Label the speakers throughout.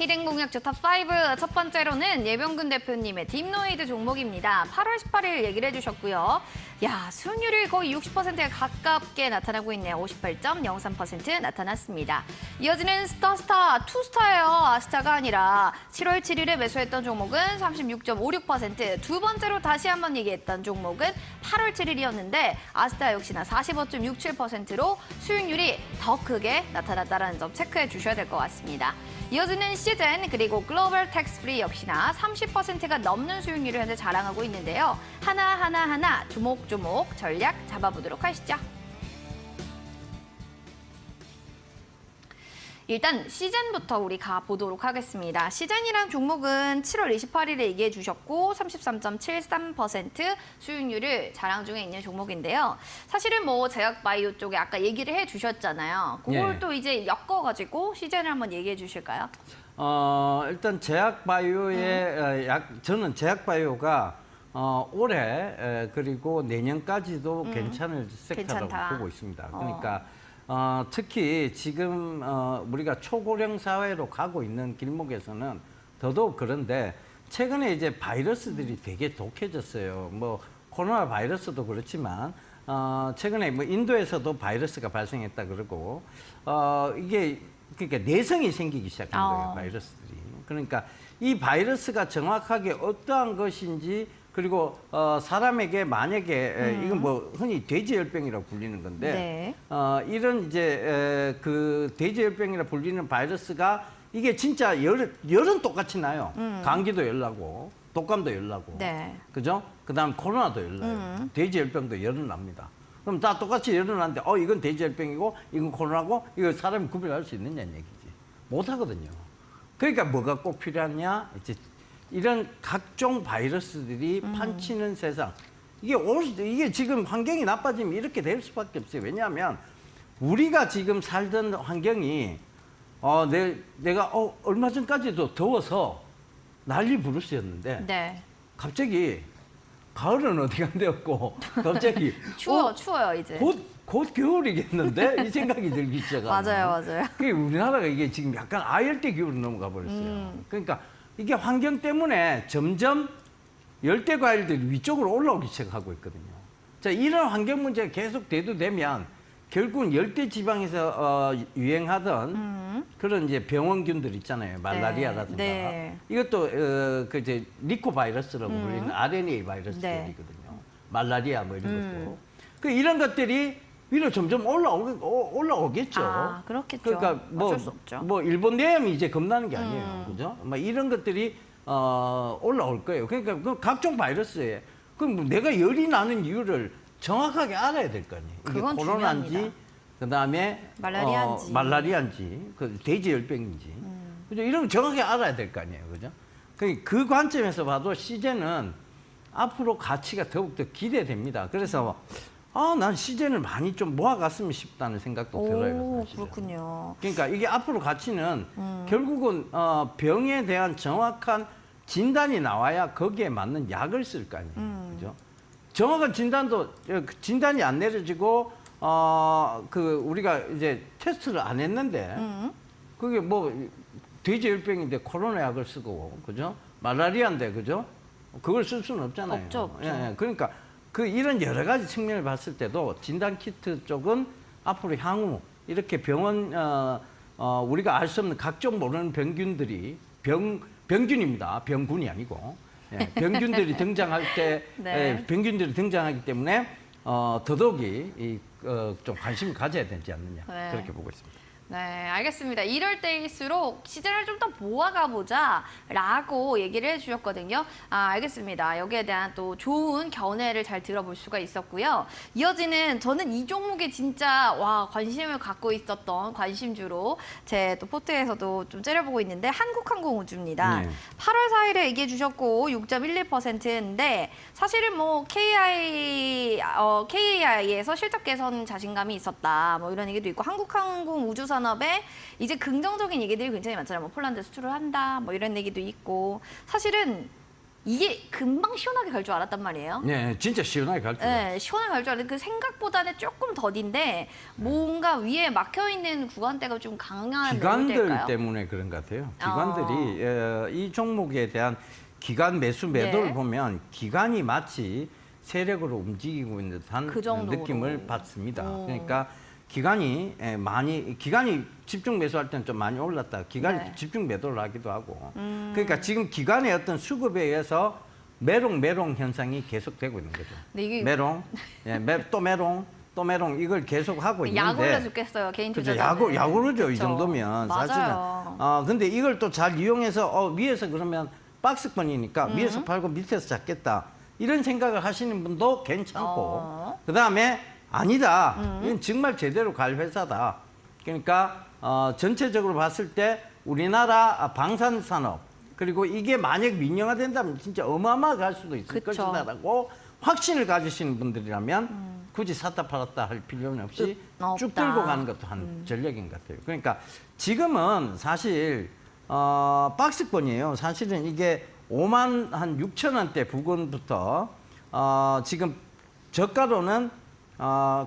Speaker 1: 희댕공약주 탑5 첫 번째로는 예병근 대표님의 딥노이드 종목입니다. 8월 18일 얘기를 해주셨고요. 야, 수익률이 거의 60%에 가깝게 나타나고 있네요. 58.03% 나타났습니다. 이어지는 스타스타, 투스타예요. 아스타가 아니라 7월 7일에 매수했던 종목은 36.56%, 두 번째로 다시 한번 얘기했던 종목은 8월 7일이었는데 아스타 역시나 45.67%로 수익률이 더 크게 나타났다는 점 체크해 주셔야 될 것 같습니다. 이어지는 시즌 그리고 글로벌 텍스프리 역시나 30%가 넘는 수익률을 현재 자랑하고 있는데요. 하나 조목조목 전략 잡아보도록 하시죠. 일단 시즌부터 우리 가보도록 하겠습니다. 시즌이란 종목은 7월 28일에 얘기해 주셨고 33.73% 수익률을 자랑 중에 있는 종목인데요. 사실은 뭐 제약바이오 쪽에 아까 얘기를 해 주셨잖아요. 그걸 또 이제 엮어가지고 시즌을 한번 얘기해 주실까요?
Speaker 2: 일단 제약바이오의 저는 제약바이오가 올해 그리고 내년까지도 괜찮을 섹터라고 보고 있습니다. 그러니까 특히 지금 우리가 초고령 사회로 가고 있는 길목에서는 더더욱 그런데 최근에 이제 바이러스들이 되게 독해졌어요. 뭐 코로나 바이러스도 그렇지만 최근에 뭐 인도에서도 바이러스가 발생했다 그러고 이게 그러니까 내성이 생기기 시작한 거예요, 바이러스들이. 그러니까 이 바이러스가 정확하게 어떠한 것인지 그리고 사람에게 만약에 이건 뭐 흔히 돼지열병이라고 불리는 건데 이런 이제 그 돼지열병이라 불리는 바이러스가 이게 진짜 열은 똑같이 나요. 감기도 열 나고 독감도 열 나고 그죠? 그다음 코로나도 열 나요. 돼지열병도 열은 납니다. 그럼 다 똑같이 열은 나는데 이건 돼지열병이고 이건 코로나고 이거 사람이 구별할 수 있느냐는 얘기지. 못 하거든요. 그러니까 뭐가 꼭 필요하냐? 이제 이런 각종 바이러스들이 판치는 세상. 이게 지금 환경이 나빠지면 이렇게 될 수밖에 없어요. 왜냐하면 우리가 지금 살던 환경이 내가 얼마 전까지도 더워서 난리 부르스였는데 갑자기 가을은 어디 간대었고 갑자기
Speaker 1: 추워요 이제.
Speaker 2: 곧 겨울이겠는데 이 생각이 들기 시작하는.
Speaker 1: 맞아요.
Speaker 2: 그게 우리나라가 이게 지금 약간 아열대 기후로 넘어가 버렸어요. 그러니까 이게 환경 때문에 점점 열대 과일들이 위쪽으로 올라오기 시작하고 있거든요. 자, 이런 환경 문제가 계속 대두되면 결국은 열대 지방에서 유행하던 그런 이제 병원균들 있잖아요. 말라리아라든가. 이것도 그 이제 리코바이러스라고 불리는 RNA 바이러스들이거든요. 말라리아 뭐 이런 것도. 그 이런 것들이 위로 점점 올라오겠죠.
Speaker 1: 그렇겠죠.
Speaker 2: 그러니까
Speaker 1: 어쩔 수 없죠.
Speaker 2: 뭐 일본 내염이 이제 겁나는 게 아니에요, 그죠? 뭐 이런 것들이 올라올 거예요. 그러니까 그 각종 바이러스에 그럼 내가 열이 나는 이유를 정확하게 알아야 될 거 아니에요. 이게 코로나인지, 그다음에 말라리아인지, 그 돼지열병인지, 그죠? 이런 거 정확히 알아야 될 거 아니에요, 그죠? 그 관점에서 봐도 시제는 앞으로 가치가 더욱더 기대됩니다. 그래서 난 시즌을 많이 좀 모아갔으면 싶다는 생각도 들어요. 사실은.
Speaker 1: 그렇군요.
Speaker 2: 그러니까 이게 앞으로 가치는 결국은 병에 대한 정확한 진단이 나와야 거기에 맞는 약을 쓸 거 아니에요. 그죠? 정확한 진단이 안 내려지고 그 우리가 이제 테스트를 안 했는데 그게 뭐 돼지열병인데 코로나 약을 쓰고 그죠? 말라리아인데 그죠? 그걸 쓸 수는 없잖아요.
Speaker 1: 없죠.
Speaker 2: 그러니까 이런 여러 가지 측면을 봤을 때도 진단 키트 쪽은 앞으로 향후 이렇게 병원 우리가 알 수 없는 각종 모르는 병균들이 병균입니다. 병군이 아니고 병균들이 등장할 때 병균들이 등장하기 때문에 더더욱이 좀 관심을 가져야 되지 않느냐 그렇게 보고 있습니다.
Speaker 1: 네, 알겠습니다. 이럴 때일수록 시즌을 좀 더 모아가 보자라고 얘기를 해주셨거든요. 알겠습니다. 여기에 대한 또 좋은 견해를 잘 들어볼 수가 있었고요. 이어지는 저는 이 종목에 진짜 관심을 갖고 있었던 관심주로 제 또 포트에서도 좀 째려보고 있는데 한국항공우주입니다. 8월 4일에 얘기해 주셨고 6.11%인데 사실은 뭐 KAI에서 실적 개선 자신감이 있었다. 뭐 이런 얘기도 있고 한국항공우주산 산업에 이제 긍정적인 얘기들이 굉장히 많잖아요. 뭐 폴란드 수출을 한다, 뭐 이런 얘기도 있고 사실은 이게 금방 시원하게 갈 줄 알았단 말이에요.
Speaker 2: 네, 진짜 시원하게 갈 줄.
Speaker 1: 네, 시원하게 갈 줄 알았는데 그 생각보다는 조금 더딘데 뭔가 위에 막혀 있는 구간대가 좀 강한
Speaker 2: 기관들
Speaker 1: 매물대일까요?
Speaker 2: 때문에 그런 것 같아요. 기관들이 이 종목에 대한 기관 매수 매도를
Speaker 1: 네.
Speaker 2: 보면 기관이 마치 세력으로 움직이고 있는 듯한
Speaker 1: 그 정도로.
Speaker 2: 느낌을 받습니다.
Speaker 1: 오.
Speaker 2: 그러니까 기관이 집중 매수할 때는 좀 많이 올랐다. 기관이
Speaker 1: 네.
Speaker 2: 집중 매도를 하기도 하고. 그러니까 지금 기관의 어떤 수급에 의해서 매롱 현상이 계속되고 있는 거죠.
Speaker 1: 근데 이게
Speaker 2: 매롱, 또 매롱 이걸 계속 하고 있는데.
Speaker 1: 약올려 죽겠어요 개인
Speaker 2: 그죠.
Speaker 1: 투자자는.
Speaker 2: 야구르죠. 이
Speaker 1: 그쵸.
Speaker 2: 정도면
Speaker 1: 맞아요.
Speaker 2: 사실은. 근데 이걸 또 잘 이용해서 위에서 그러면 박스권이니까 위에서 팔고 밑에서 잡겠다. 이런 생각을 하시는 분도 괜찮고. 그다음에 아니다. 이건 정말 제대로 갈 회사다. 그러니까 전체적으로 봤을 때 우리나라 방산 산업 그리고 이게 만약 민영화된다면 진짜 어마어마하게 할 수도 있을
Speaker 1: 그쵸.
Speaker 2: 것이다라고 확신을 가지시는 분들이라면 굳이 샀다 팔았다 할 필요는 없이
Speaker 1: 없다.
Speaker 2: 쭉 들고 가는 것도 한 전략인 것 같아요. 그러니까 지금은 사실 박스권이에요. 사실은 이게 5만 한 6천 원대 부근부터 지금 저가로는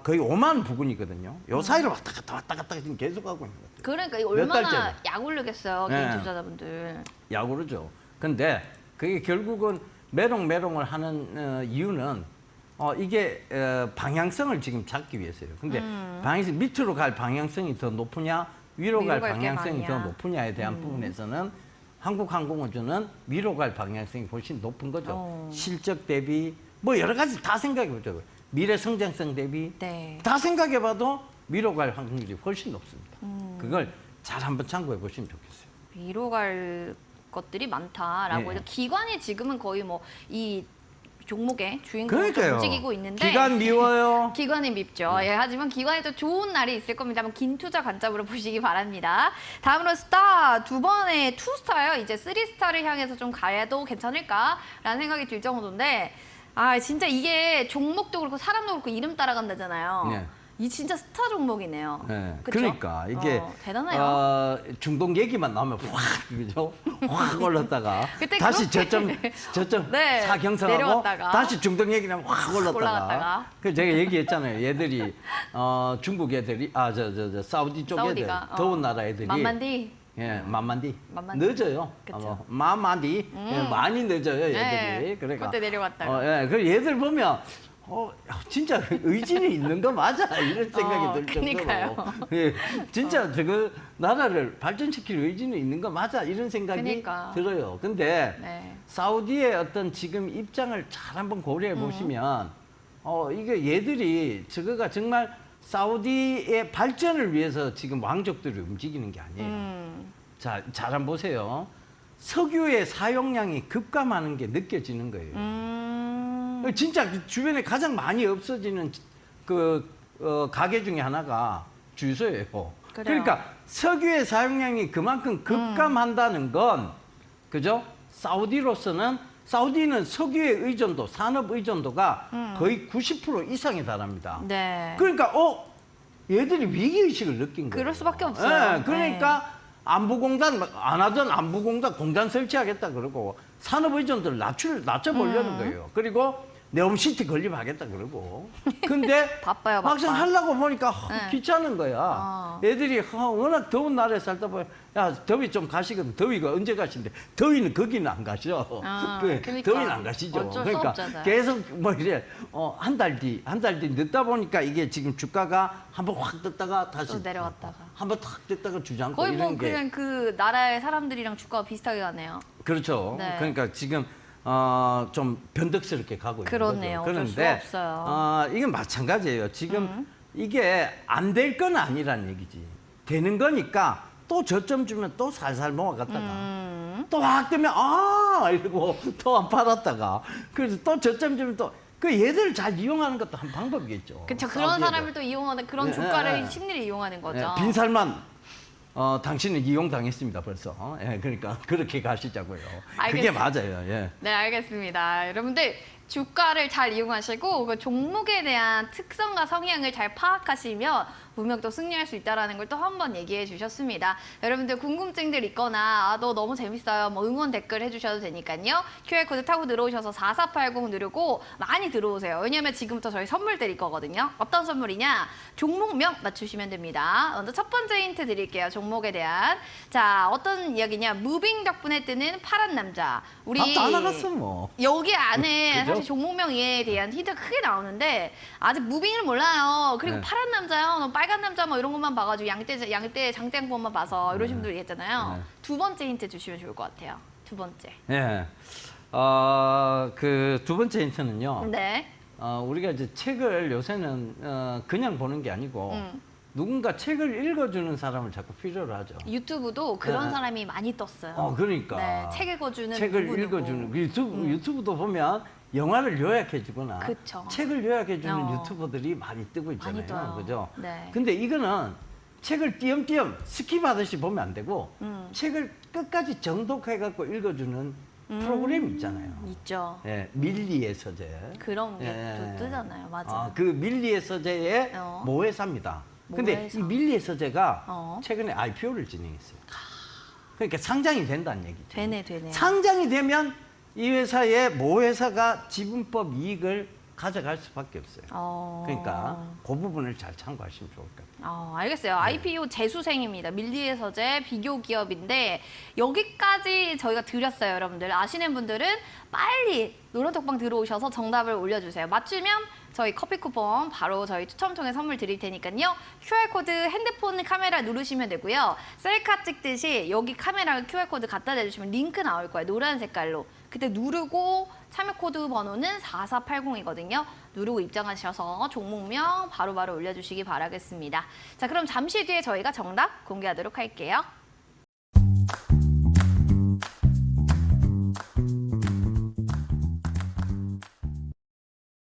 Speaker 2: 거의 5만 부근이거든요. 요 사이를 왔다 갔다 지금 계속 하고 있는 것 같아요.
Speaker 1: 그러니까 이거
Speaker 2: 몇
Speaker 1: 얼마나
Speaker 2: 달째로.
Speaker 1: 약올르겠어요
Speaker 2: 네.
Speaker 1: 개인 투자자분들.
Speaker 2: 야구르죠. 근데 그게 결국은 매롱을 하는 이유는 이게 방향성을 지금 잡기 위해서요. 근데 방향성 밑으로 갈 방향성이 더 높으냐, 위로 갈
Speaker 1: 게
Speaker 2: 방향성이 더
Speaker 1: 많냐.
Speaker 2: 높으냐에 대한 부분에서는 한국항공우주는 위로 갈 방향성이 훨씬 높은 거죠. 실적 대비 뭐 여러 가지 다 생각해 보죠. 미래 성장성 대비
Speaker 1: 네.
Speaker 2: 다 생각해 봐도 위로 갈 확률이 훨씬 높습니다. 그걸 잘 한번 참고해 보시면 좋겠어요.
Speaker 1: 위로 갈 것들이 많다라고
Speaker 2: 예.
Speaker 1: 해서 기관이 지금은 거의 뭐 이 종목의 주인공으로 좀
Speaker 2: 그러니까요.
Speaker 1: 움직이고 있는데
Speaker 2: 기간 미워요.
Speaker 1: 기관이 밉죠. 예, 하지만 기관이 또 좋은 날이 있을 겁니다. 한번 긴 투자 관점으로 보시기 바랍니다. 다음으로 스타 두 번의 투스타요. 이제 쓰리스타를 향해서 좀 가도 괜찮을까라는 생각이 들 정도인데 진짜 이게 종목도 그렇고 사람도 그렇고 이름 따라간다잖아요.
Speaker 2: 네.
Speaker 1: 이 진짜 스타 종목이네요.
Speaker 2: 네,
Speaker 1: 그쵸?
Speaker 2: 그러니까 이게
Speaker 1: 대단해요.
Speaker 2: 중동 얘기만 나오면 확 그죠? 확 올랐다가
Speaker 1: 그때
Speaker 2: 다시
Speaker 1: 그렇게
Speaker 2: 저점
Speaker 1: 네,
Speaker 2: 사경성하고
Speaker 1: 내려왔다가
Speaker 2: 다시 중동 얘기 나면 확
Speaker 1: 올라갔다가.
Speaker 2: 그 제가 얘기했잖아요. 얘들이 중국 애들이 저 사우디 쪽 애들
Speaker 1: 사우디가,
Speaker 2: 더운 나라 애들이
Speaker 1: 만만디.
Speaker 2: 예, 만만디.
Speaker 1: 만만디.
Speaker 2: 늦어요.
Speaker 1: 그쵸.
Speaker 2: 만만디. 예, 많이 늦어요, 얘들이.
Speaker 1: 네,
Speaker 2: 그러니까.
Speaker 1: 그때 내려갔다가.
Speaker 2: 그 얘들 보면 진짜 의지는 있는 거 맞아 이런 생각이 들
Speaker 1: 그러니까요.
Speaker 2: 정도로 예, 진짜 저거 나라를 발전시킬 의지는 있는 거 맞아 이런 생각이
Speaker 1: 그러니까.
Speaker 2: 들어요. 근데
Speaker 1: 네.
Speaker 2: 사우디의 어떤 지금 입장을 잘 한번 고려해 보시면 이게 얘들이 저거가 정말 사우디의 발전을 위해서 지금 왕족들이 움직이는 게 아니에요. 자, 잘 한번 보세요. 석유의 사용량이 급감하는 게 느껴지는 거예요. 진짜 주변에 가장 많이 없어지는 가게 중에 하나가 주유소예요.
Speaker 1: 그래요.
Speaker 2: 그러니까 석유의 사용량이 그만큼 급감한다는 건 그죠? 사우디는 석유의 의존도, 산업 의존도가 거의 90% 이상에 달합니다.
Speaker 1: 네.
Speaker 2: 그러니까 얘들이 위기 의식을 느낀 거예요.
Speaker 1: 그럴 수밖에 없어요.
Speaker 2: 예, 그러니까 안보공단 안 하던 안보공단 공단 설치하겠다 그러고 산업 의존도를 낮춰보려는 거예요. 그리고 네옴시티 건립하겠다 그러고. 근데
Speaker 1: 바빠요, 바빠.
Speaker 2: 막상 하려고 보니까
Speaker 1: 네.
Speaker 2: 귀찮은 거야. 애들이 워낙 더운 나라에 살다 보면 야 더위 좀 가시거든. 더위가 언제 가신대. 더위는 거기는 안 가죠.
Speaker 1: 그러니까.
Speaker 2: 더위는 안 가시죠.
Speaker 1: 어쩔 수 없잖아요.
Speaker 2: 계속 뭐 이래 한 달 뒤 늦다 보니까 이게 지금 주가가 한번 확 떴다가 다시
Speaker 1: 또 내려왔다가.
Speaker 2: 한번 탁 떴다가 주저앉고
Speaker 1: 거의 뭐
Speaker 2: 이런 게
Speaker 1: 그냥 그 나라의 사람들이랑 주가가 비슷하게 가네요.
Speaker 2: 그렇죠.
Speaker 1: 네.
Speaker 2: 그러니까 지금 좀 변덕스럽게 가고 있는
Speaker 1: 그렇네요.
Speaker 2: 거죠.
Speaker 1: 어쩔 수
Speaker 2: 그런데
Speaker 1: 없어요.
Speaker 2: 이건 마찬가지예요. 지금 이게 안 될 건 아니란 얘기지. 되는 거니까 또 저점 주면 또 살살 모아갔다가 또 확 뜨면 이러고 또 팔았다가 그래서 또 저점 주면 또 그 얘들을 잘 이용하는 것도 한 방법이겠죠.
Speaker 1: 그렇죠. 그런
Speaker 2: 사우디애들.
Speaker 1: 사람을 또 이용하는 그런
Speaker 2: 네,
Speaker 1: 주가를
Speaker 2: 네, 네.
Speaker 1: 심리를 이용하는 거죠.
Speaker 2: 빈살만 당신은 이용당했습니다 벌써. 그러니까 그렇게 가시자고요. 그게
Speaker 1: 알겠습니다.
Speaker 2: 맞아요. 예.
Speaker 1: 네, 알겠습니다. 여러분들 주가를 잘 이용하시고 그 종목에 대한 특성과 성향을 잘 파악하시면 분명 또 승리할 수 있다는 걸 또 한 번 얘기해 주셨습니다. 여러분들 궁금증들 있거나 너 너무 재밌어요. 뭐 응원 댓글 해주셔도 되니까요. QR코드 타고 들어오셔서 4480 누르고 많이 들어오세요. 왜냐하면 지금부터 저희 선물 드릴 거거든요. 어떤 선물이냐? 종목명 맞추시면 됩니다. 먼저 첫 번째 힌트 드릴게요. 종목에 대한. 자, 어떤 이야기냐? 무빙 덕분에 뜨는 파란 남자. 우리
Speaker 2: 다 나갔어 뭐.
Speaker 1: 여기 안에
Speaker 2: 그죠?
Speaker 1: 사실 종목명에 대한 힌트가 크게 나오는데 아직 무빙을 몰라요. 그리고
Speaker 2: 네.
Speaker 1: 파란 남자요, 너 빨간 남자 뭐 이런 것만 봐가지고 양떼 장땡법만 봐서 이러신 분들이 있잖아요.
Speaker 2: 네.
Speaker 1: 두 번째 힌트 주시면 좋을 것 같아요. 두 번째.
Speaker 2: 예. 그 두 번째 힌트는요.
Speaker 1: 네.
Speaker 2: 우리가 이제 책을 요새는 그냥 보는 게 아니고 누군가 책을 읽어주는 사람을 자꾸 필요로 하죠.
Speaker 1: 유튜브도 그런
Speaker 2: 네.
Speaker 1: 사람이 많이 떴어요.
Speaker 2: 그러니까.
Speaker 1: 네, 책 읽어주는
Speaker 2: 책을
Speaker 1: 누구누구.
Speaker 2: 읽어주는 그 유튜브도 보면 영화를 요약해주거나
Speaker 1: 그쵸.
Speaker 2: 책을 요약해주는
Speaker 1: 어.
Speaker 2: 유튜버들이 많이 뜨고 있잖아요.
Speaker 1: 많이 떠요.
Speaker 2: 그죠?
Speaker 1: 네.
Speaker 2: 근데 이거는 책을 띄엄띄엄 스킵하듯이 보면 안 되고 책을 끝까지 정독해갖고 읽어주는 프로그램이 있잖아요.
Speaker 1: 있죠.
Speaker 2: 예, 밀리의 서재.
Speaker 1: 그런 게
Speaker 2: 예.
Speaker 1: 또 뜨잖아요. 맞아요.
Speaker 2: 그 밀리의 서재의
Speaker 1: 어.
Speaker 2: 모회사입니다. 근데
Speaker 1: 모회사.
Speaker 2: 이 밀리의 서재가
Speaker 1: 어.
Speaker 2: 최근에 IPO를 진행했어요. 그러니까 상장이 된다는 얘기죠.
Speaker 1: 되네.
Speaker 2: 상장이 되면 이 회사의 모회사가 지분법 이익을 가져갈 수밖에 없어요. 그러니까 그 부분을 잘 참고하시면 좋을 것 같아요.
Speaker 1: 알겠어요. IPO 재수생입니다. 밀리의 서재 비교 기업인데 여기까지 저희가 드렸어요. 여러분들 아시는 분들은 빨리 노란톡방 들어오셔서 정답을 올려주세요. 맞추면 저희 커피 쿠폰 바로 저희 추첨 통해 선물 드릴 테니까요. QR코드 핸드폰 카메라 누르시면 되고요. 셀카 찍듯이 여기 카메라 QR코드 갖다 대주시면 링크 나올 거예요. 노란 색깔로. 그때 누르고 참여 코드 번호는 4480이거든요. 누르고 입장하셔서 종목명 바로바로 올려주시기 바라겠습니다. 자, 그럼 잠시 뒤에 저희가 정답 공개하도록 할게요.